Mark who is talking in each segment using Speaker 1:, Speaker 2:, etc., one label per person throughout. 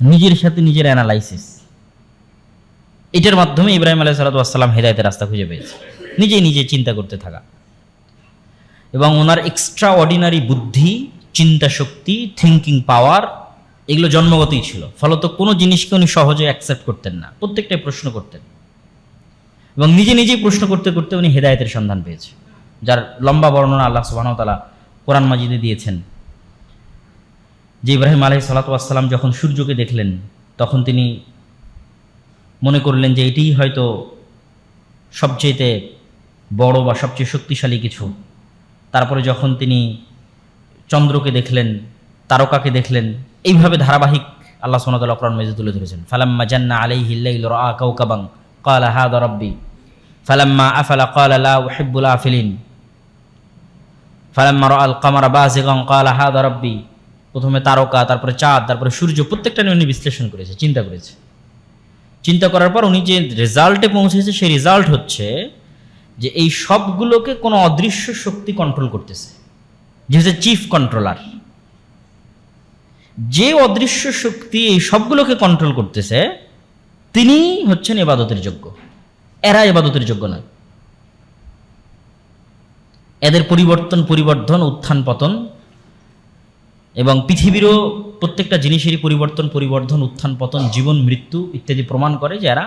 Speaker 1: নিজের সাথে নিজের অ্যানালাইসিস, এটার মাধ্যমে ইব্রাহিম আলাইহিস সালাতু ওয়াস সালাম হেদায়েতের রাস্তা খুঁজে পেয়েছে। নিজেই নিজে চিন্তা করতে থাকা এবং ওনার এক্সট্রা অর্ডিনারি বুদ্ধি, চিন্তা শক্তি, থিঙ্কিং পাওয়ার, এগুলো জন্মগতই ছিল। ফলত কোনো জিনিসকে উনি সহজে অ্যাকসেপ্ট করতেন না, প্রত্যেকটাই প্রশ্ন করতেন এবং নিজে নিজেই প্রশ্ন করতে করতে উনি হেদায়েতের সন্ধান পেয়েছে, যার লম্বা বর্ণনা আল্লাহ সুবহানাহু ওয়া তাআলা কোরআন মাজিদে দিয়েছেন। যে ইব্রাহিম আলাইহিস সালাতু ওয়াস সালাম যখন সূর্যকে দেখলেন তখন তিনি মনে করলেন যে এটিই হয়তো সবচেয়ে বড় বা সবচেয়ে শক্তিশালী কিছু। তারপরে যখন তিনি চন্দ্রকে দেখলেন, তারকাকে দেখলেন, এইভাবে ধারাবাহিক আল্লাহ সুবহানাহু ওয়া তাআলা কোরআন মাজিদে তুলে ধরেছেন। ফালাম্মা জান্না আলাইহিল লাইলু রাআ কাওকাবান ক্বালা হাযা রাব্বি ফালাম্মা আফালা ক্বালা লা উহিব্বুল আফিলিন ফালাম্মা রাআল কামারা বাযিগান ক্বালা হাযা রাব্বি। প্রথমে তারকা, তারপরে চাঁদ, তারপরে সূর্য, প্রত্যেকটা নিয়ে উনি বিশ্লেষণ করেছে, চিন্তা করেছে। চিন্তা করার পর উনি যে রেজাল্টে পৌঁছেছে সেই রেজাল্ট হচ্ছে যে এই সবগুলোকে কোনো অদৃশ্য শক্তি কন্ট্রোল করতেছে, যে হচ্ছে চিফ কন্ট্রোলার। যে অদৃশ্য শক্তি এই সবগুলোকে কন্ট্রোল করতেছে তিনি হচ্ছেন ইবাদতের যোগ্য, এরা ইবাদতের যোগ্য নয়। এদের পরিবর্তন, উত্থান পতন এবং পৃথিবীরও প্রত্যেকটা জিনিসেরই পরিবর্তন, উত্থান পতন, জীবন মৃত্যু ইত্যাদি প্রমাণ করে যে এরা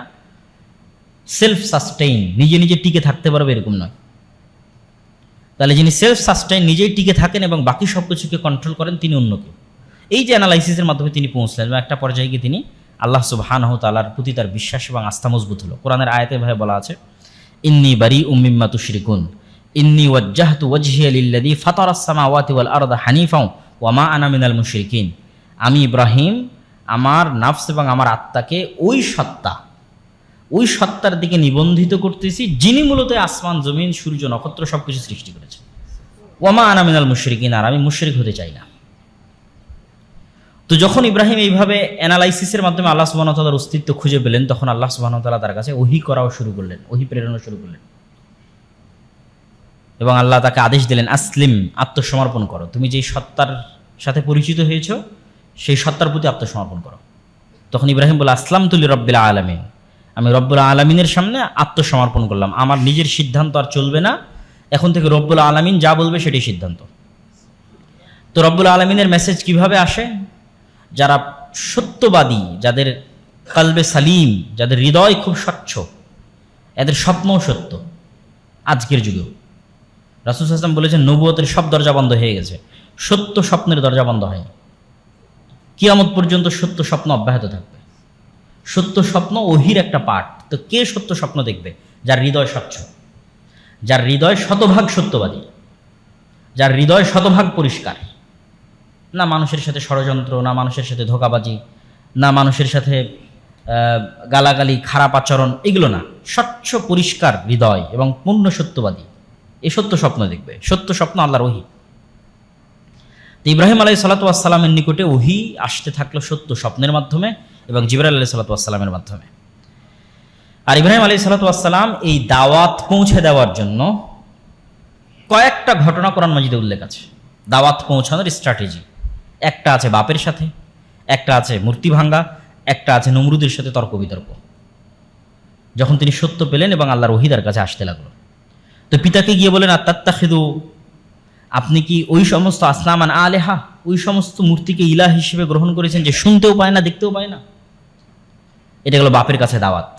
Speaker 1: সেলফ সাস্টেইন, নিজে নিজে টিকে থাকতে পারবে এরকম নয়। তাহলে যিনি সেলফ সাস্টেইন, নিজেই টিকে থাকেন এবং বাকি সব কিছুকে কন্ট্রোল করেন, তিনি অন্য কেউ। এই যে অ্যানালাইসিসের মাধ্যমে তিনি পৌঁছলেন এবং একটা পর্যায়ে গিয়ে তিনি আল্লাহ সুবহানাহু ওয়া তাআলার প্রতি তার বিশ্বাস এবং আস্থা মজবুত হলো। কোরআনের আয়াতে ভাবে বলা আছে, ইন্নী বারিউম মিম্মা তুশরিকুন ইন্নী ওয়াজ্জাহতু ওয়াজহিয়া লিল্লাযী ফাতারাস সামাওয়াতি ওয়াল আরদা হানিফা ওয়া মা আনা মিনাল মুশরিকিন। আমি ইব্রাহিম আমার নাফস এবং আমার আত্মাকে ওই সত্তার দিকে নিবন্ধিত করতেছি যিনি মূলত আসমান, জমিন, সূর্য, নক্ষত্র সবকিছু সৃষ্টি করেছেন। ওয়া মা আনা মিনাল মুশরিকিন, আর আমি মুশরিক হতে চাই না। তো যখন ইব্রাহিম এইভাবে অ্যানালাইসিসের মাধ্যমে আল্লাহ সুবহানাহু ওয়া তাআলার অস্তিত্ব খুঁজে পেলেন, তখন আল্লাহ সুবহানাহু ওয়া তাআলা তার কাছে ওহী করাও শুরু করলেন, ওহী প্রেরণা শুরু করলেন এবং আল্লাহ তাকে আদেশ দিলেন, আসলিম, আত্মসমর্পণ করো। তুমি যেই সত্তার সাথে পরিচিত হয়েছ সেই সত্তার প্রতি আত্মসমর্পণ করো। তখন ইব্রাহিম বলে, আসলামতু লিরাব্বিল আলামিন, আমি রব্বুল আলামিনের সামনে আত্মসমর্পণ করলাম। আমার নিজের সিদ্ধান্ত আর চলবে না, এখন থেকে রব্বুল আলামিন যা বলবে সেটাই সিদ্ধান্ত। তো রব্বুল আলামিনের মেসেজ কিভাবে আসে? যারা সত্যবাদী, যাদের কলবে সালিম, যাদের হৃদয় খুব স্বচ্ছ, এদের স্বপ্নও সত্য। আজকের যুগেও রাসূল সাল্লাল্লাহু আলাইহি ওয়াসাল্লাম বলেছেন, নবুয়তের সব দরজা বন্ধ হয়ে গেছে, সত্য স্বপ্নের দরজা বন্ধ হয়নি। কিয়ামত পর্যন্ত সত্য স্বপ্ন অব্যাহত থাকবে। সত্য স্বপ্ন ওহীর একটা পার্ট। তো কে সত্য স্বপ্ন দেখবে? যার হৃদয় স্বচ্ছ, যার হৃদয় শতভাগ সত্যবাদী, যার হৃদয় শতভাগ পরিষ্কার, না মানুষের সাথে ষড়যন্ত্র, না মানুষের সাথে ধোঁকাবাজি, না মানুষের সাথে গালাগালি, খারাপ আচরণ, এগুলো না। স্বচ্ছ পরিষ্কার হৃদয় এবং পূর্ণ সত্যবাদী, এই সত্য স্বপ্ন দেখবে। সত্য স্বপ্ন আল্লাহর ওহী। তো ইব্রাহিম আলাইহিস সালাতু ওয়াস সালামের নিকটে ওহী আসতে থাকলো সত্য স্বপ্নের মাধ্যমে এবং জিবরাইল আলাইহিস সালাতু ওয়াস সালামের মাধ্যমে। আর ইব্রাহিম আলাইহিস সালাতু ওয়াস সালাম এই দাওয়াত পৌঁছে দেওয়ার জন্য কয়েকটা ঘটনা কোরআন মাজিদে উল্লেখ আছে। দাওয়াত পৌঁছানোর স্ট্র্যাটেজি একটা আছে বাপের সাথে, একটা আছে মূর্তি ভাঙ্গা, একটা আছে নমরুদের সাথে তর্ক বিতর্ক। যখন তিনি সত্য পেলেন এবং আল্লাহর ওহী তার কাছে আসতে লাগলো, তো পিতাকে গিয়ে বলেন, আত্তাত্তাখিদু, আপনি কি ওই সমস্ত আসনামান আলেহা, ওই সমস্ত মূর্তিকে ইলাহ হিসেবে গ্রহণ করেছেন যে শুনতেও পায় না, দেখতেও পায় না? এটা গেল বাপের কাছে দাওয়াত।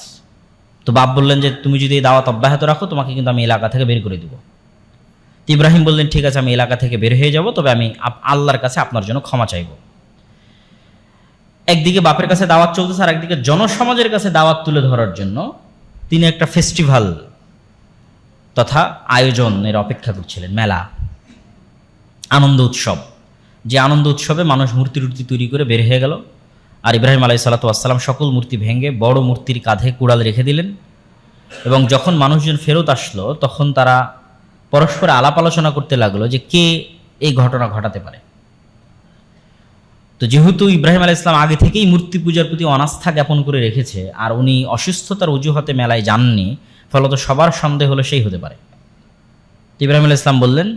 Speaker 1: তো বাপ বললেন যে তুমি যদি এই দাওয়াত অব্যাহত রাখো তোমাকে কিন্তু আমি এলাকা থেকে বের করে দেব। তো ইব্রাহিম বললেন, ঠিক আছে, আমি এলাকা থেকে বের হয়ে যাব, তবে আমি আল্লাহর কাছে আপনার জন্য ক্ষমা চাইব। একদিকে বাপের কাছে দাওয়াত চলতেছে, আর একদিকে জনসমাজের কাছে দাওয়াত তুলে ধরার জন্য তিনি একটা ফেস্টিভ্যাল তথা আয়োজনের অপেক্ষা করছিলেন, মেলা, আনন্দ উৎসব। যে আনন্দ উৎসবে মানুষ মূর্তি তৈরি করে বের হয়ে গেল। আর ইব্রাহিম আলাইহিস সালাতু ওয়াস সালাম সকল মূর্তি ভেঙে বড় মূর্তির কাঁধে কুড়াল রেখে দিলেন এবং যখন মানুষজন ফেরত আসলো তখন তারা পরস্পর আলাপ আলোচনা করতে লাগলো যে কে এই ঘটনা ঘটাতে পারে। তো যেহেতু ইব্রাহিম আলাইহিস সালাম আগে থেকেই মূর্তি পূজার প্রতি অনাস্থা জ্ঞাপন করে রেখেছে আর উনি অসুস্থতার অজুহাতে মেলায় যাননি, ফলত সবার সন্দেহ হলো সেই হতে পারে। ইব্রাহিম আলাইহিস সালাম বললেন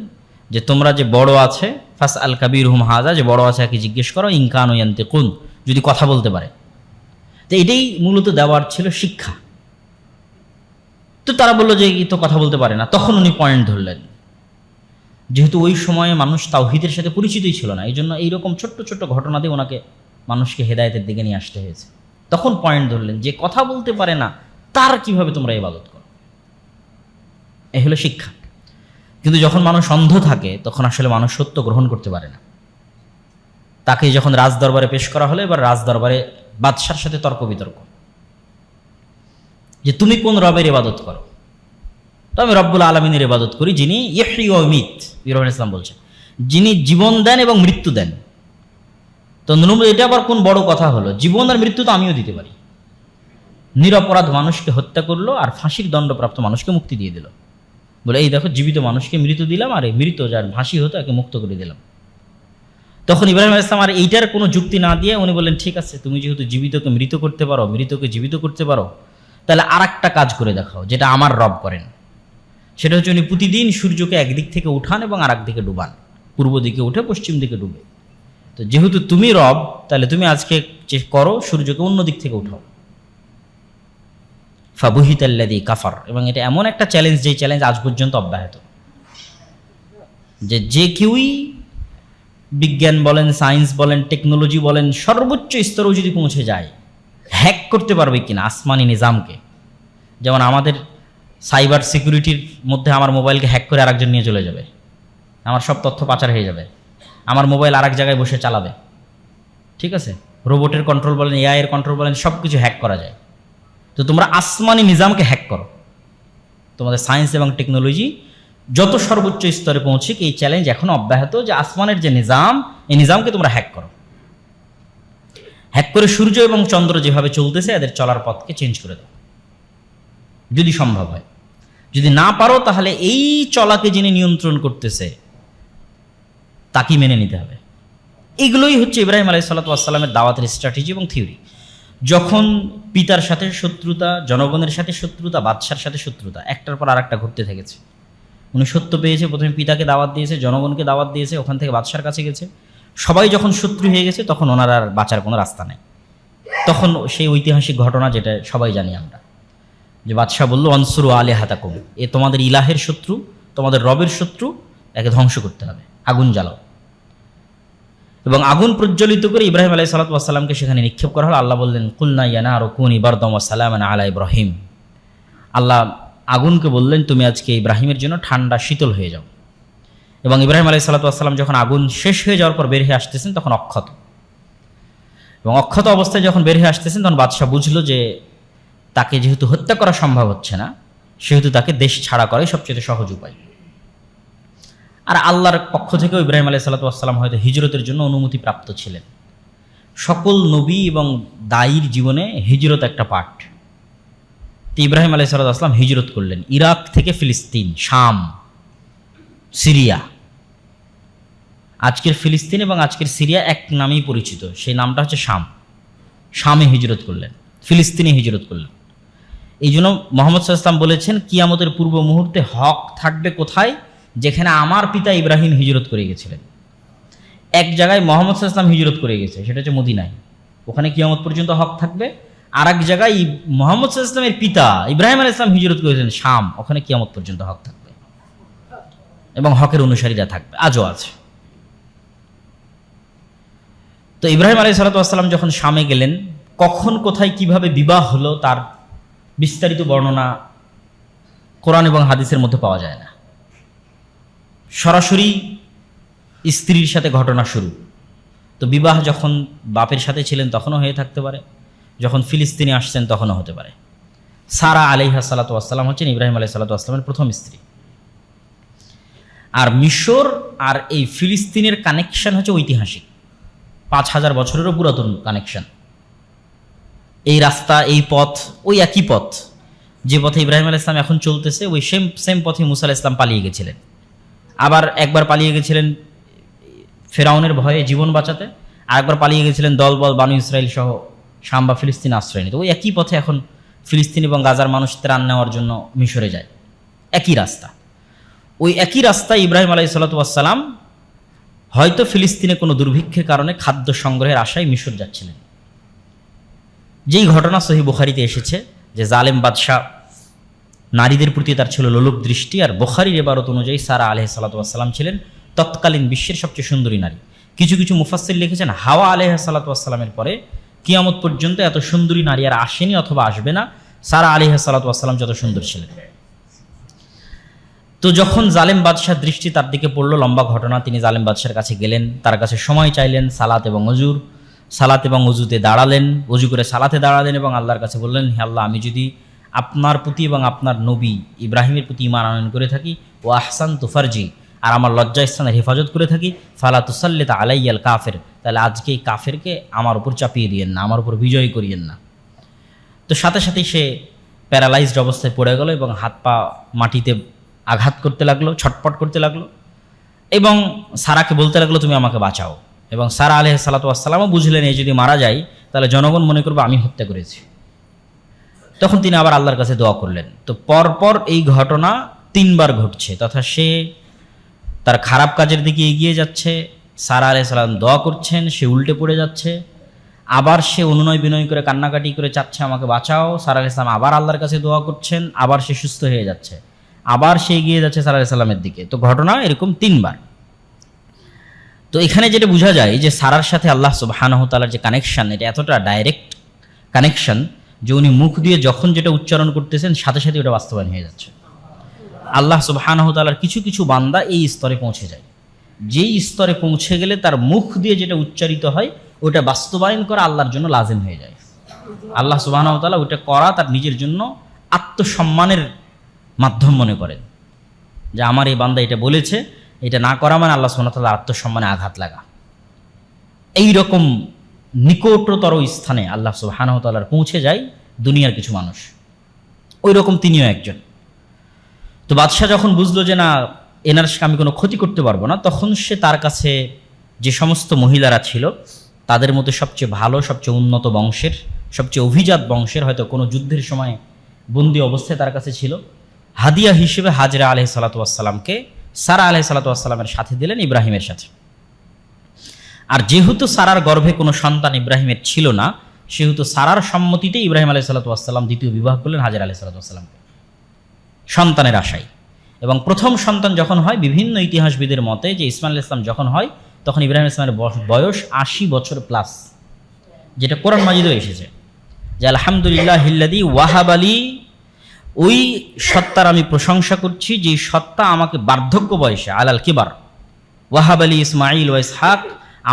Speaker 1: যে তোমরা যে বড় আছে, ফাস আল কাবিরহুম হাজা, যে বড় আছে একে জিজ্ঞেস করো, ইনকানু ইয়ান্তিকুন, যদি কথা বলতে পারে। তো এটাই মূলত দেওয়ার ছিল শিক্ষা। তো তারা বললো যে এই তো কথা বলতে পারে না। তখন উনি পয়েন্ট ধরলেন, যেহেতু ওই সময়ে মানুষ তাওহীদের সাথে পরিচিতই ছিল না, এই জন্য এইরকম ছোট্ট ছোট্ট ঘটনা দিয়ে ওনাকে মানুষকে হেদায়েতের দিকে নিয়ে আসতে হয়েছে। তখন পয়েন্ট ধরলেন যে কথা বলতে পারে না, তার কিভাবে তোমরা ইবাদত করো। এই হলো শিক্ষা। কিন্তু যখন মানুষ অন্ধ থাকে তখন আসলে মানুষ সত্য গ্রহণ করতে পারে না। তাকে যখন রাজ দরবারে পেশ করা হলো, এবার রাজ দরবারে বাদশার সাথে তর্ক বিতর্ক, যে তুমি কোন রবের ইবাদত করো। তো আমি রব্বুল আলমিনের ইবাদত করি, যিনি ইহয়ি ওয়া ইউমীত, ইব্রাহিম ইসলাম বলছেন, যিনি জীবন দেন এবং মৃত্যু দেন। তো এটা আবার কোন বড় কথা হলো, জীবন আর মৃত্যু তো আমিও দিতে পারি। নিরপরাধ মানুষকে হত্যা করলো আর ফাঁসির দণ্ডপ্রাপ্ত মানুষকে মুক্তি দিয়ে দিল, বলে এই দেখো জীবিত মানুষকে মৃত্যু দিলাম, আর এই মৃত যার ফাঁসি হতো একে মুক্ত করে দিলাম। তখন ইব্রাহিম আলাইহিস সালাম আর এইটার কোনো যুক্তি না দিয়ে উনি বললেন, ঠিক আছে, তুমি যেহেতু জীবিতকে মৃত করতে পারো, মৃতকে জীবিত করতে পারো, তাহলে আর একটা কাজ করে দেখাও যেটা আমার রব করেন। সেটা হচ্ছে উনি প্রতিদিন সূর্যকে একদিক থেকে উঠান এবং আর একদিকে ডুবান, পূর্ব দিকে উঠে পশ্চিম দিকে ডুবে। তো যেহেতু তুমি রব, তাহলে তুমি আজকে করো সূর্যকে অন্য দিক থেকে উঠাও। ফাবুহিতাল্লাযী কাফার। এবং এটা এমন একটা চ্যালেঞ্জ, যেই চ্যালেঞ্জ আজ পর্যন্ত অব্যাহত, যে কেউই বিজ্ঞান বলেন, সায়েন্স বলেন, টেকনোলজি বলেন, সর্বোচ্চ স্তরেও যদি পৌঁছে যায়, হ্যাক করতে পারবে কিনা আসমানি নিজামকে। যেমন আমাদের সাইবার সিকিউরিটির মধ্যে আমার মোবাইলকে হ্যাক করে আরেকজন নিয়ে চলে যাবে, আমার সব তথ্য পাচার হয়ে যাবে, আমার মোবাইল আরেক জায়গায় বসে চালাবে। ঠিক আছে, রোবটের কন্ট্রোল বলেন, এআই এর কন্ট্রোল বলেন, সব কিছু হ্যাক করা যায়। তো তোমরা আসমানি নিজামকে হ্যাক করো, তোমাদের সায়েন্স এবং টেকনোলজি যত সর্বোচ্চ স্তরে পৌঁছে, এই চ্যালেঞ্জ এখনো অব্যাহত, যে আসমানের যে নিজাম, এই নিজামকে তোমরা হ্যাক করো। হ্যাক করে সূর্য এবং চন্দ্র যেভাবে চলতেছে এদের চলার পথকে চেঞ্জ করে দাও, যদি সম্ভব হয়। যদি না পারো তাহলে এই চলাকে যিনি নিয়ন্ত্রণ করতেছে তাকেই মেনে নিতে হবে। এগুলোই হচ্ছে ইব্রাহিম আলাইহিসসালাতু ওয়াসসালামের দাওয়াতের স্ট্র্যাটেজি এবং থিওরি। যখন পিতার সাথে শত্রুতা, জনগণের সাথে শত্রুতা, বাদশার সাথে শত্রুতা, একটার পর আরেকটা ঘুরতে থেকেছে। উনি সত্য পেয়েছে, প্রথমে পিতাকে দাওয়াত দিয়েছে, জনগণকে দাওয়াত দিয়েছে, ওখান থেকে বাদশার কাছে গেছে। সবাই যখন শত্রু হয়ে গেছে তখন ওনার আর বাঁচার কোনো রাস্তা নেই। তখন সেই ঐতিহাসিক ঘটনা যেটা সবাই জানি আমরা, যে বাদশাহ বলল অনসুরু আলিহাতাকুম, এ তোমাদের ইলাহের শত্রু, তোমাদের রবের শত্রু, একে ধ্বংস করতে হবে, আগুন জ্বালাও। এবং আগুন প্রজ্বলিত করে ইব্রাহিম আলাইহিসসালাতু ওয়াসসালামকে সেখানে নিক্ষেপ করা হলো। আল্লাহ বললেন, কুলনা ইয়া নারু কুনি বারদাম ওয়া সালামান আলা ইব্রাহিম। আল্লাহ আগুনকে বললেন, তুমি আজকে ইব্রাহিমের জন্য ঠান্ডা শীতল হয়ে যাও। এবং ইব্রাহিম আলাইহিসসালাতু ওয়াসসালাম যখন আগুন শেষ হয়ে যাওয়ার পর বের হয়ে আসতেছেন তখন অক্ষত, এবং অক্ষত অবস্থায় যখন বের হয়ে আসতেছেন তখন বাদশাহ বুঝলো যে তাকে যেহেতু হত্যা করা সম্ভব হচ্ছে না, সেহেতু তাকে দেশ ছাড়া করাই সবচেয়ে সহজ উপায়। আর আল্লাহর পক্ষ থেকেও ইব্রাহিম আলাইহিসসালাতু ওয়াসসালাম হয়তো হিজরতের জন্য অনুমতি প্রাপ্ত ছিলেন। সকল নবী এবং দায়ীর জীবনে হিজরত একটা পার্ট। তো ইব্রাহিম আলাইহিসসালাতু ওয়াসসালাম হিজরত করলেন ইরাক থেকে ফিলিস্তিন, শাম, সিরিয়া। আজকের ফিলিস্তিন এবং আজকের সিরিয়া এক নামেই পরিচিত, সেই নামটা হচ্ছে শাম। শামে হিজরত করলেন, ফিলিস্তিনে হিজরত করলেন। এই জন্য মুহাম্মদ সাল্লাল্লাহু আলাইহি ওয়াসাল্লাম বলেছেন, কিয়ামতের পূর্ব মুহূর্তে হক থাকবে কোথায়? যেখানে আমার পিতা ইব্রাহিম হিজরত করে গেছিলেন। এক জায়গায় মুহাম্মদ সাল্লাল্লাহু আলাইহি ওয়াসাল্লাম হিজরত করে গেছে, সেটা হচ্ছে মদিনায়, ওখানে কিয়ামত পর্যন্ত হক থাকবে। আর এক জায়গায় মুহাম্মদ সাল্লাল্লাহু আলাইহি ওয়াসাল্লামের পিতা ইব্রাহিম আলাইহিস সালাম হিজরত করেছেন শাম, ওখানে কিয়ামত পর্যন্ত হক থাকবে এবং হকের অনুসারীরা থাকবে, আজও আছে। তো ইব্রাহিম আলাইহিসসালাতু ওয়াসসালাম যখন শামে গেলেন, কখন কোথায় কিভাবে বিবাহ হলো তার বিস্তারিত বর্ণনা কোরআন এবং হাদিসের মধ্যে পাওয়া যায় না। সরাসরি স্ত্রীর সাথে ঘটনা শুরু। তো বিবাহ যখন বাপের সাথে ছিলেন তখনও হয়ে থাকতে পারে, যখন ফিলিস্তিনে আসছেন তখনও হতে পারে। সারা আলাইহা সালাতু ওয়াসসালাম হচ্ছেন ইব্রাহিম আলাইহিসসালাতু ওয়াসসালামের প্রথম স্ত্রী। আর মিশর আর এই ফিলিস্তিনের কানেকশন হচ্ছে ঐতিহাসিক, 5000 বছরেরও পুরাতন কানেকশন। এই রাস্তা, এই পথ, ওই একই পথ যে পথে ইব্রাহিম আলাইহিস সালাম এখন চলতেছে, ওই সেম পথে মুসা আলাইহিস সালাম পালিয়ে গেছিলেন। আবার একবার পালিয়ে গেছিলেন ফেরাউনের ভয়ে জীবন বাঁচাতে, আর একবার পালিয়ে গেছিলেন দলবল বানু ইসরাইল সহ শাম বা ফিলিস্তিন আশ্রয় নিতে। ওই একই পথে এখন ফিলিস্তিন এবং গাজার মানুষ ত্রাণ নেওয়ার জন্য মিশরে যায়, একই রাস্তা। ওই একই রাস্তায় ইব্রাহিম আলাইহিসসালাতু ওয়াসসালাম হয়তো ফিলিস্তিনে কোনো দুর্ভিক্ষের কারণে খাদ্য সংগ্রহের আশায় মিশর যাচ্ছিলেন, যেই ঘটনা সহিহ বুখারীতে এসেছে যে জালেম বাদশাহ নারীদের প্রতি তার ছিল লোলুপ দৃষ্টি, আর বুখারীর ইবারত অনুযায়ী সারা আলাইহিস সালাতু ওয়াস সালাম ছিলেন তৎকালীন বিশ্বের সবচেয়ে সুন্দরী নারী। কিছু কিছু মুফাসসির লিখেছেন হাওয়া আলাইহিস সালাতু ওয়াস সালামের পরে কিয়ামত পর্যন্ত এত সুন্দরী নারী আর আসেনি অথবা আসবে না, সারা আলাইহিস সালাতু ওয়াস সালাম যত সুন্দর ছিলেন। তো যখন জালেম বাদশার দৃষ্টি তার দিকে পড়লো, লম্বা ঘটনা, তিনি জালেম বাদশার কাছে গেলেন, তার কাছে সময় চাইলেন সালাত এবং অজুতে দাঁড়ালেন, অজু করে সালাতে দাঁড়ালেন এবং আল্লাহর কাছে বললেন, হে আল্লাহ, আমি যদি আপনার প্রতি এবং আপনার নবী ইব্রাহিমের প্রতি ঈমান আনয়ন করে থাকি, ও আহসান তুফারজি, আর আমার লজ্জা স্থানের হেফাজত করে থাকি, ফালা তুসাল্লিত আলাইয়াল কাফের, তাহলে আজকে এই কাফেরকে আমার উপর চাপিয়ে দিয়েন না, আমার উপর বিজয় করিয়েন না। তো সাথে সাথেই সে প্যারালাইজড অবস্থায় পড়ে গেল এবং হাত পা মাটিতে আঘাত করতে লাগলো, ছটপট করতে লাগলো এবং সারাকে বলতে লাগলো, তুমি আমাকে বাঁচাও। এবং সারা আলাইহিস সালাতু ওয়াস সালামও বুঝলেন এই যদি মারা যায় তাহলে জনগণ মনে করবে আমি হত্যা করেছি। তখন তিনি আবার আল্লাহর কাছে দোয়া করলেন। তো পরপর এই ঘটনা 3 বার ঘটছে, তথা সে তার খারাপ কাজের দিকে এগিয়ে যাচ্ছে, সারা আলাইহিস সালাম দোয়া করছেন, সে উল্টে পড়ে যাচ্ছে, আবার সে অনুনয় বিনয় করে কান্নাকাটি করে চাচ্ছে আমাকে বাঁচাও, সারা আলাইহিস সালাম আবার আল্লাহর কাছে দোয়া করছেন, আবার সে সুস্থ হয়ে যাচ্ছে, আবার সে এগিয়ে যাচ্ছে সারা আলাইহিস সালামের দিকে। তো ঘটনা এরকম 3 বার। তো এখানে যেটা বোঝা যায় যে সারার সাথে আল্লাহ সুবহানাহু ওয়া তাআলার যে কানেকশন, এটা এতটা ডাইরেক্ট কানেকশন যে উনি মুখ দিয়ে যখন যেটা উচ্চারণ করতেছেন সাথে সাথে ওটা বাস্তবায়ন হয়ে যাচ্ছে। আল্লাহ সুবহানাহু ওয়া তাআলার কিছু কিছু বান্দা এই স্তরে পৌঁছে যায়, যেই স্তরে পৌঁছে গেলে তার মুখ দিয়ে যেটা উচ্চারিত হয় ওটা বাস্তবায়ন করা আল্লাহর জন্য লাজিম হয়ে যায়। আল্লাহ সুবহানাহু ওয়া তাআলা ওটা করা তার নিজের জন্য আত্মসম্মানের মাধ্যম মনে করেন, যে আমার এই বান্দা এটা বলেছে, এটা না করা মানে আল্লাহ সুবহানাহু ওয়া তাআলার আত্মসম্মানে আঘাত লাগা। এইরকম নিকটতর স্থানে আল্লাহ সুবহানাহু ওয়া তাআলার পৌঁছে যায় দুনিয়ার কিছু মানুষ, ওই রকম তিনিও একজন। তো বাদশাহ যখন বুঝলো যে না, এনার আমি কোনো ক্ষতি করতে পারবো না, তখন সে তার কাছে যে সমস্ত মহিলারা ছিল তাদের মধ্যে সবচেয়ে ভালো, সবচেয়ে উন্নত বংশের, সবচেয়ে অভিজাত বংশের, হয়তো কোনো যুদ্ধের সময় বন্দী অবস্থায় তার কাছে ছিল, হাদিয়া হিসেবে হাজরা আলাইহিস সালাতু ওয়াস সালামকে সারা আলাইহিস সালাতু ওয়াস সালামের সাথে দিলেন, ইব্রাহিমের সাথে। আর যেহেতু সারার গর্ভে কোনো সন্তান ইব্রাহিমের ছিল না, সেহেতু সারার সম্মতিতে ইব্রাহিম আলাইহিস সালাতু ওয়াস সালাম দ্বিতীয় বিবাহ করলেন হাজরা আলাইহিস সালাতু ওয়াস সালামকে সন্তানের আশায়। এবং প্রথম সন্তান যখন হয়, বিভিন্ন ইতিহাসবিদের মতে যে ইসমাইল ইসলাম যখন হয় তখন ইব্রাহিম ইসলামের বয়স 80 বছর প্লাস, যেটা কোরআন মাজিদেও এসেছে যে আলহামদুলিল্লাহিল্লাযী ওয়াহাবালি, ওই সত্তার আমি প্রশংসা করছি যে সত্তা আমাকে বার্ধক্য বয়সে আলাল কিবার ওয়াহাবালি ইসমাইল ওয়া ইসহাক,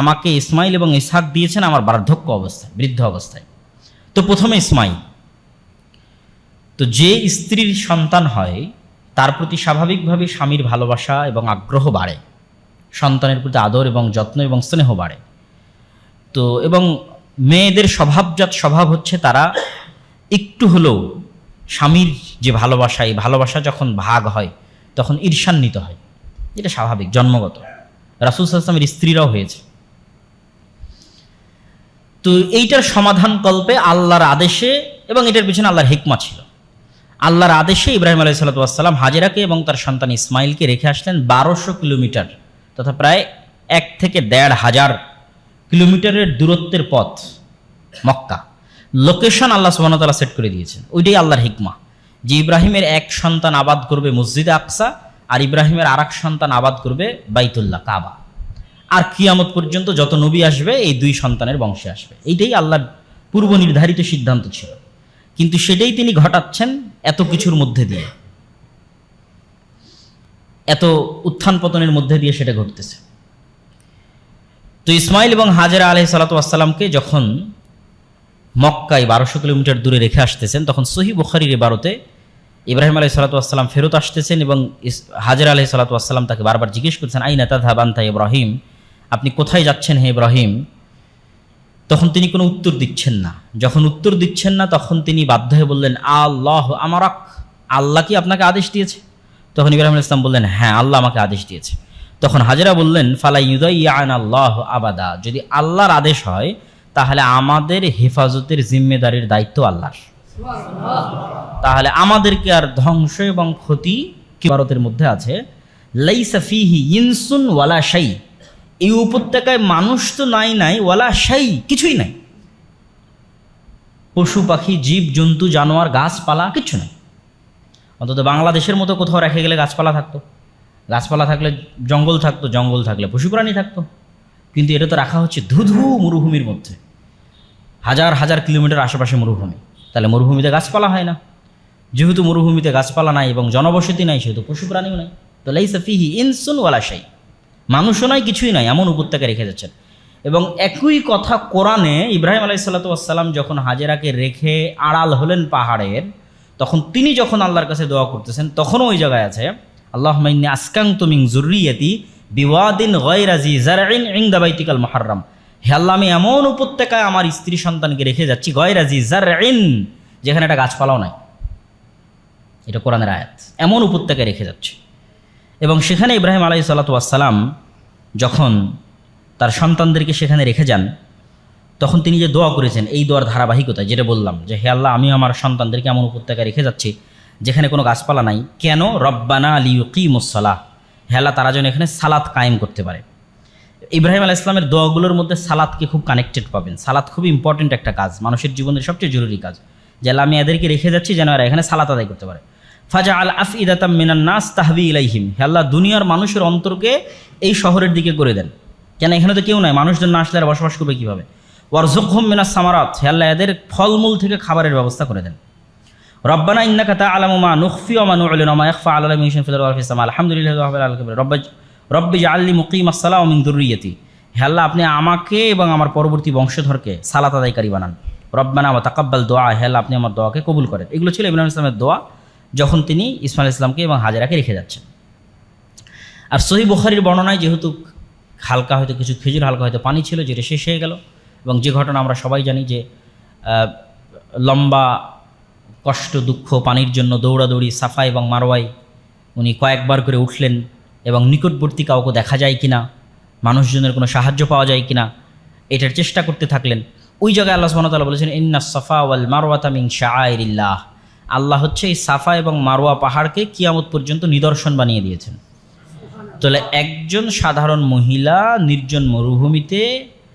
Speaker 1: আমাকে ইসমাইল এবং ইসহাক দিয়েছেন আমার বার্ধক্য অবস্থায়, বৃদ্ধ অবস্থায়। তো প্রথমে ইসমাইল, তো যে স্ত্রীর সন্তান হয় তার প্রতি স্বাভাবিকভাবে স্বামীর ভালোবাসা এবং আগ্রহ বাড়ে, সন্তানের প্রতি আদর এবং যত্ন এবং স্নেহ বাড়ে। তো এবং মেয়েদের স্বভাবজাত স্বভাব হচ্ছে তারা একটু হলেও স্বামীর যে ভালোবাসা, এই ভালোবাসা যখন ভাগ হয় তখন ঈর্ষান্বিত হয়, এটা স্বাভাবিক, জন্মগত। রাসূল সাল্লাল্লাহু আলাইহি ওয়াসাল্লামের স্ত্রীরাও হয়েছে। তো এইটার সমাধান কল্পে আল্লাহর আদেশে, এবং এটার পিছনে আল্লাহর হিকমা ছিল, আল্লাহর আদেশে ইব্রাহিম আলাইহিস সালাতু ওয়াস সালাম হাজেরাকে এবং তার সন্তান ইসমাইলকে রেখে আসলেন 1200 কিলোমিটার, তথা প্রায় 1 থেকে 1,500 কিলোমিটারের দূরত্বের পথ মক্কা। লোকেশন আল্লাহ সুবহানাহু ওয়া তাআলা সেট করে দিয়েছেন, ওইটাই আল্লাহর হিকমা, যে ইব্রাহিমের এক সন্তান আবাদ করবে মসজিদে আকসা, আর ইব্রাহিমের আরেক সন্তান আবাদ করবে বাইতুল্লাহ কাবা, আর কিয়ামত পর্যন্ত যত নবী আসবে এই 2 সন্তানের বংশে আসবে। এইটাই আল্লাহর পূর্ব নির্ধারিত সিদ্ধান্ত ছিল, কিন্তু সেটাই তিনি ঘটাচ্ছেন এত কিছুর মধ্যে দিয়ে, এত উত্থান পতনের মধ্যে দিয়ে সেটা ঘটতেছে। তো ইসমাইল এবং হাজেরা আলাইহিস সালাতু ওয়াস সালামকে যখন মক্কায় 1200 কিলোমিটার দূরে রেখে আসতেছেন, তখন সহিহ বুখারীর ইবারতে ইব্রাহিম আলাইহিস সালাতু ওয়াস সালাম ফেরত আসতেছেন এবং হাজেরা আলাইহিস সালাতু ওয়াস সালাম তাকে বারবার জিজ্ঞেস করছেন, আইনা তাযহাব আনতা ইব্রাহিম, আপনি কোথায় যাচ্ছেন হে ইব্রাহিম? তখন তিনি কোনো উত্তর দিচ্ছেন না। যখন উত্তর দিচ্ছেন না তখন তিনি বাধ্য হয়ে বললেন, আল্লাহ আমারাক, আল্লাহ কি আপনাকে আদেশ দিয়েছে? তখন ইব্রাহিম আলাইহিস সালাম বললেন, হ্যাঁ, আল্লাহ আমাকে আদেশ দিয়েছে। তখন হাজেরা বললেন, ফালা ইউদাইয়ানা আল্লাহ আবাদা, যদি আল্লাহর আদেশ হয় তাহলে আমাদের হেফাজতের জিম্মেদারির দায়িত্ব আল্লাহর, তাহলে আমাদেরকে আর ধ্বংস এবং ক্ষতি কি ভারতের মধ্যে আছে, লাইসা ফিহি ইনসুন ওয়ালা শাই, এই উপত্যকায় মানুষ তো নাই ওয়ালা শাই, কিছুই নাই, পশু পাখি, জীব জন্তু, জানোয়ার, গাছপালা কিচ্ছু নেই। অন্তত বাংলাদেশের মতো কোথাও রেখে গেলে গাছপালা থাকতো, গাছপালা থাকলে জঙ্গল থাকতো, জঙ্গল থাকলে পশু প্রাণী থাকতো। কিন্তু এটা তো রাখা হচ্ছে ধুধু মরুভূমির মধ্যে, হাজার হাজার কিলোমিটার আশেপাশে মরুভূমি। তাহলে মরুভূমিতে গাছপালা হয় না। যেহেতু মরুভূমিতে গাছপালা নাই এবং জনবসতি নাই, সেহেতু পশু প্রাণীও নাই। তো লাইসা ফিহি ইনসুন ওয়ালা শাই, মানুষও নাই, কিছুই নাই, এমন উপত্যকা রেখে যাচ্ছেন। এবং একই কথা কোরআনে ইব্রাহিম আলাইহিসসালাতু ওয়াসসালাম যখন হাজেরাকে রেখে আড়াল হলেন পাহাড়ের, তখন তিনি যখন আল্লাহর কাছে দোয়া করতেছেন, তখনও ওই জায়গায় আছে আল্লাহুম্মা ইন্নী আসকানতু মিন যুররিয়াতি বিওয়াদিন গায়রা জি যারইন ইনদা বাইতিকাল মুহাররাম। হে আল্লাহ, আমি এমন উপত্যকায় আমার স্ত্রী সন্তানকে রেখে যাচ্ছি, গায়রা জি যারইন, যেখানে একটা গাছপালাও নাই। এটা কোরআনের আয়াত। এমন উপত্যকায় রেখে যাচ্ছে। এবং সেখানে ইব্রাহিম আলাইহিসসালাতু ওয়াসসালাম যখন তার সন্তানদেরকে সেখানে রেখে যান, তখন তিনি যে দোয়া করেছেন, এই দোয়ার ধারাবাহিকতা যেটা বললাম যে হে আল্লাহ, আমি আমার সন্তানদেরকে এমন উপত্যকায় রেখে যাচ্ছি যেখানে কোনো গাছপালা নাই। কেন? রব্বানা লিয়ুকিমুস-সালাহ, হে আল্লাহ, তারা যেন এখানে সালাত কায়েম করতে পারে। ইব্রাহিম আলাইহিস সালামের দোয়াগুলোর মধ্যে সালাতকে খুব কানেক্টেড পাবেন। সালাত খুব ইম্পর্টেন্ট একটা কাজ, মানুষের জীবনের সবচেয়ে জরুরি কাজ। যে আল্লাহ, আমি এদেরকে রেখে যাচ্ছি যেন এরা এখানে সালাত আদায় করতে পারে। ফাজআল আফইদাতাম মিনান নাস তাহবি ইলাইহিম, হে আল্লাহ, দুনিয়ার মানুষের অন্তরকে এই শহরের দিকে করে দেন। কেন? এখানে তো কেউ নাই, মানুষজন না আসলে আর বসবাস করবে কীভাবে? ওয়ারযুকহুম মিনাস সামারাত, হে আল্লাহ, এদের ফলমূল থেকে খাবারের ব্যবস্থা করে দেন। রব্বানা ইন্নাকা তা'লামু মা নুখফি ওয়া মা নু'লিনু ওয়া মা ইয়াখফা আলাইকা মিন শাইইন ফিল আরদি ওয়া ফিস সামা। আলহামদুলিল্লাহি রাব্বিল আলামিন। রব্বি জাআলনি মুকিমাস-সালাতি ওয়া মিন যুররিয়াতি, হে আল্লাহ, আপনি আমাকে এবং আমার পরবর্তী বংশধরকে সালাত আদায়কারী বানান। রব্বানা ওয়া তাকাব্বাল দুআ, হে আল্লাহ, আপনি আমার দোয়াকে কবুল করেন। এগুলো ছিল ইব্রাহিম ইসলামের দোয়া যখন তিনি ইসমাইল ইসলামকে এবং হাজেরাকে রেখে যাচ্ছেন। আর সহিহ বুখারীর বর্ণনায় যেহেতু হালকা হয়তো কিছু খেজুর, হালকা হয়তো পানি ছিল, যেটা শেষ হয়ে গেল। এবং যে ঘটনা আমরা সবাই জানি যে লম্বা কষ্ট, দুঃখ, পানির জন্য দৌড়াদৌড়ি সাফা এবং মারওয়ায় উনি কয়েকবার করে উঠলেন এবং নিকটবর্তী কাউকে দেখা যায় কিনা, মানুষজনের কোনো সাহায্য পাওয়া যায় কিনা, এটার চেষ্টা করতে থাকলেন। ওই জায়গায় আল্লাহ সুবহানাহু ওয়া তাআলা বলেছেন, ইন্নাস সাফা ওয়াল মারওয়াতা মিন শাআইরিল্লাহ, আল্লাহ হচ্ছে এই সাফা এবং মারওয়া পাহাড়কে কিয়ামত পর্যন্ত নিদর্শন বানিয়ে দিয়েছেন। তাহলে একজন সাধারণ মহিলা নির্জন মরুভূমিতে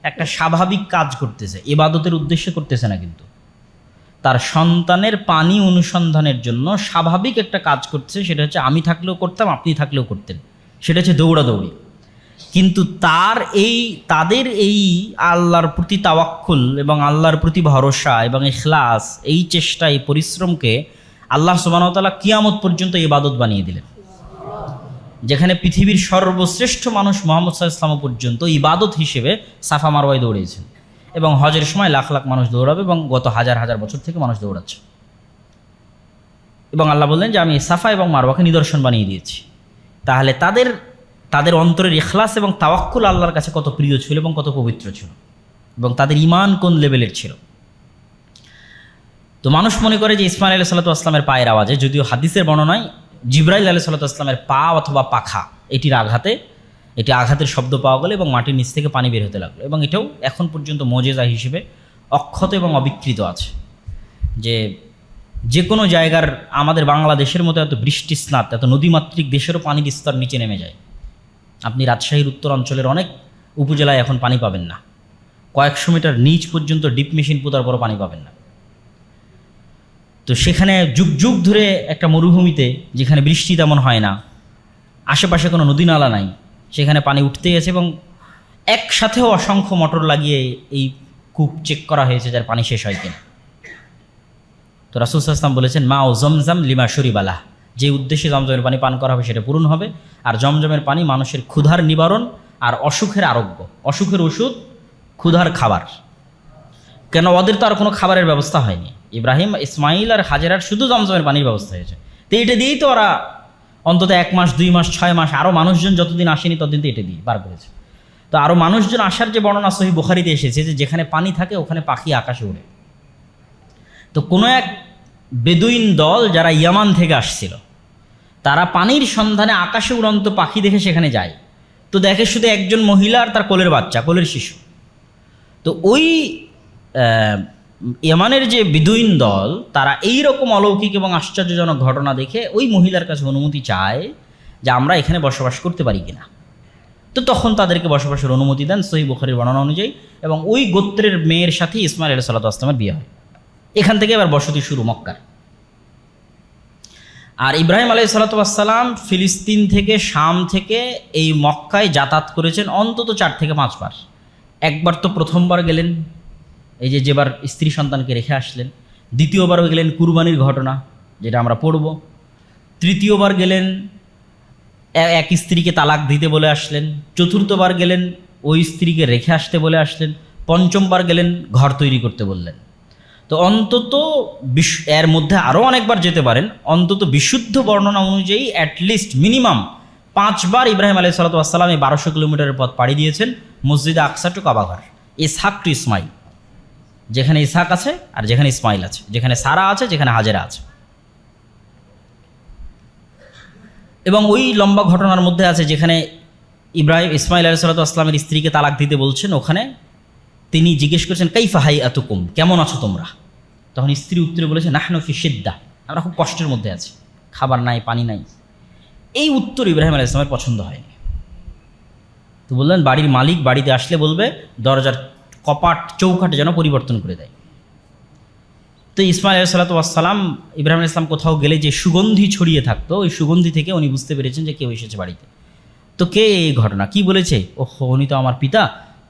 Speaker 1: একটা স্বাভাবিক কাজ করতেছে, ইবাদতের উদ্দেশ্যে করতেছে না, কিন্তু তার সন্তানের পানি অনুসন্ধানের জন্য স্বাভাবিক একটা কাজ করতেছে। সেটা হচ্ছে আমি থাকলেও করতাম, আপনি থাকলেও করতেন, সেটা হচ্ছে দৌড়াদৌড়ি। কিন্তু তাদের এই আল্লাহর প্রতি তাওয়াক্কুল এবং আল্লাহর প্রতি ভরসা এবং ইখলাস, এই চেষ্টা, এই পরিশ্রমকে আল্লাহ সুবহানাহু ওয়া তাআলা কিয়ামত পর্যন্ত ইবাদত বানিয়ে দিলেন। যেখানে পৃথিবীর সর্বশ্রেষ্ঠ মানুষ মুহাম্মদ সাল্লাল্লাহু আলাইহি ওয়াসাল্লাম পর্যন্ত ইবাদত হিসেবে সাফা মারওয়ায় দৌড়িয়েছেন। এবং হজের সময় লাখ লাখ মানুষ দৌড়াবে এবং গত হাজার হাজার বছর থেকে মানুষ দৌড়াচ্ছে। এবং আল্লাহ বললেন যে আমি সাফা এবং মারওয়াকে নিদর্শন বানিয়ে দিয়েছি। তাহলে তাদের অন্তরের ইখলাস এবং তাওয়াক্কুল আল্লাহর কাছে কত প্রিয় ছিল এবং কত পবিত্র ছিল, এবং তাদের ঈমান কোন লেভেলের ছিল। তো মানুষ মনে করে যে ইসমাঈল আলাইহিস সালামের পায়ের আওয়াজে, যদিও হাদিসের বর্ণনায় জিবরাইল আলাইহিস সালামের পা অথবা পাখা এটির আঘাতের শব্দ পাওয়া গেল এবং মাটির নিচ থেকে পানি বের হতে লাগলো। এবং এটাও এখন পর্যন্ত মুজিজা হিসেবে অক্ষত এবং অবিকৃত আছে, যে কোনো জায়গার, আমাদের বাংলাদেশের মতো এত বৃষ্টি স্নাত, এত নদীমাতৃক দেশেরও পানির স্তর নিচে নেমে যায়। আপনি রাজশাহীর উত্তর অঞ্চলের অনেক উপজেলায় এখন পানি পাবেন না, কয়েকশো মিটার নিচ পর্যন্ত ডিপ মেশিন পোতার পরও পানি পাবেন না। তো সেখানে যুগ যুগ ধরে একটা মরুভূমিতে, যেখানে বৃষ্টি তেমন হয় না, আশেপাশে কোনো নদী নালা নাই, সেখানে পানি উঠতেই আছে। এবং একসাথেও অসংখ্য মোটর লাগিয়ে এই কূপ চেক করা হয়েছে যার পানি শেষ হয় কিনা। তো রাসূল সাল্লাল্লাহু আলাইহি ওয়াসাল্লাম বলেছেন, মা ও জমজম লিমা শুরিবালাহ, যে উদ্দেশ্যে জমজমের পানি পান করা হবে সেটা পূরণ হবে। আর জমজমের পানি মানুষের ক্ষুধার নিবারণ আর অসুখের আরোগ্য, অসুখের ওষুধ, ক্ষুধার খাবার। কেন? ওদের তো আর কোনো খাবারের ব্যবস্থা হয়নি। ইব্রাহিম, ইসমাইল আর হাজেরার শুধু জমজমের পানির ব্যবস্থা হয়েছে। তো এটা দিয়েই তো ওরা অন্তত 1 মাস 2 মাস 6 মাস, আরও মানুষজন যতদিন আসেনি ততদিন তো এটা দিয়ে পার করেছে। তো আরও মানুষজন আসার যে বর্ণনা সহিহ বুখারীতে এসেছে, যে যেখানে পানি থাকে ওখানে পাখি আকাশে ওড়ে। তো কোনো এক বেদুইন দল যারা ইয়ামান থেকে আসছিল, তারা পানির সন্ধানে আকাশে উড়ন্ত পাখি দেখে সেখানে যায়। তো দেখে শুধু একজন মহিলা আর তার কোলের বাচ্চা, কোলের শিশু। তো ওই ইয়ামানের যে বেদুইন দল, তারা এই রকম অলৌকিক এবং আশ্চর্যজনক ঘটনা দেখে ওই মহিলার কাছে অনুমতি চায় যে আমরা এখানে বসবাস করতে পারি কিনা। তো তখন তাদেরকে বসবাসের অনুমতি দেন সহিহ বুখারীর বর্ণনা অনুযায়ী, এবং ওই গোত্রের মেয়ের সাথে ইসমাঈল আলাইহিস সালামের বিয়ে হয়। এখান থেকে এবার বসতি শুরু মক্কার। আর ইব্রাহিম আলাইহিসসালাম ফিলিস্তিন থেকে, শাম থেকে এই মক্কায় যাতায়াত করেছেন অন্তত 4 থেকে 5 বার। একবার তো প্রথমবার গেলেন, এই যেবার স্ত্রী সন্তানকে রেখে আসলেন। দ্বিতীয়বারও গেলেন কুরবানির ঘটনা, যেটা আমরা পড়ব। তৃতীয়বার গেলেন এক স্ত্রীকে তালাক দিতে বলে আসলেন। চতুর্থবার গেলেন ওই স্ত্রীকে রেখে আসতে বলে আসলেন। পঞ্চমবার গেলেন ঘর তৈরি করতে বললেন। তো অন্তত এর মধ্যে আরও অনেকবার যেতে পারেন, অন্তত বিশুদ্ধ বর্ণনা অনুযায়ী অ্যাটলিস্ট মিনিমাম 5 বার ইব্রাহিম আলাইহিসসালাম এই 1200 কিলোমিটারের পথ পাড়ি দিয়েছেন মসজিদে আকসা টু কাবাঘর, ইসহাক টু ইসমাইল, যেখানে ইসহাক আছে আর যেখানে ইসমাইল আছে, যেখানে সারা আছে, যেখানে হাজেরা আছে। এবং ওই লম্বা ঘটনার মধ্যে আছে যেখানে ইসমাইল আলাইহিসসালামের স্ত্রীকে তালাক দিতে বলছেন, ওখানে তিনি জিজ্ঞেস করছেন কাইফা হাইয়াতুকুম, কেমন আছো তোমরা? তখন স্ত্রী উত্তরে বলেছে নাহনু ফি শিদ্দা, আমরা খুব কষ্টের মধ্যে আছি, খাবার নাই, পানি নাই। এই উত্তর ইব্রাহিম আলাইহিস সালামের পছন্দ হয়নি। তো বললেন বাড়ির মালিক বাড়িতে আসলে বলবে দরজার কপাট চৌকাট যেন পরিবর্তন করে দেয়। তো ইসমাইল আলাইহিসসালাম ইব্রাহিম আলাইহিস সালাম কোথাও গেলে যে সুগন্ধি ছড়িয়ে থাকতো, ওই সুগন্ধি থেকে উনি বুঝতে পেরেছেন যে কেউ এসেছে বাড়িতে। তো কে এই ঘটনা কি বলেছে? ওহো, উনি তো আমার পিতা,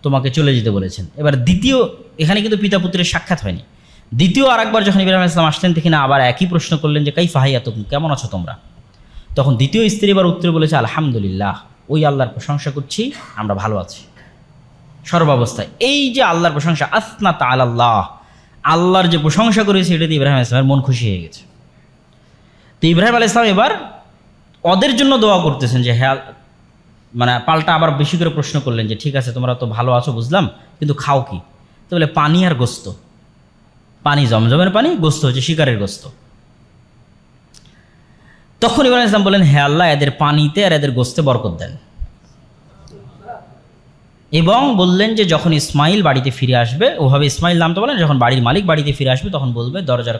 Speaker 1: তোমাকে চলে যেতে বলেছেন। এবার দ্বিতীয়, এখানে কিন্তু পিতা পুত্রের সাক্ষাৎ হয়নি। দ্বিতীয় আরেকবার যখন ইব্রাহিম আলাইহিস সালাম আসলেন, দেখি না আবার একই প্রশ্ন করলেন যে কাইফা হাইয়াতুকুম, কেমন আছো তোমরা? তখন দ্বিতীয় স্ত্রী এবার উত্তরে বলেছে আলহামদুলিল্লাহ, ওই আল্লাহর প্রশংসা করছি, আমরা ভালো আছি সর্বাবস্থায়। এই যে আল্লাহর প্রশংসা, আসনা তাআলাল্লাহ, আল্লাহর যে প্রশংসা করেছে, এটাতে ইব্রাহিম আলাইহিস সালামের মন খুশি হয়ে গেছে। তো ইব্রাহিম আলাইহিস সালাম এবার ওদের জন্য দোয়া করতেছেন যে হ্যাঁ, মানে পাল্টা আবার বেশি করে প্রশ্ন করলেন যে ঠিক আছে তোমরা তো ভালো আছো বুঝলাম, কিন্তু খাও কি? তো বলে পানি আর গোস্ত। পানি জমজমের পানি, গোস্ত হচ্ছে শিকারের গোস্ত। তখন ইব্রাহিম ইসলাম বলেন হে আল্লাহ, এদের পানিতে আর এদের গোস্তে বরকত দেন। এবং বললেন যে যখন ইসমাইল বাড়িতে ফিরে আসবে, ওভাবে ইসমাইল নাম তো বলেন, যখন বাড়ির মালিক বাড়িতে ফিরে আসবে তখন বলবে দরজার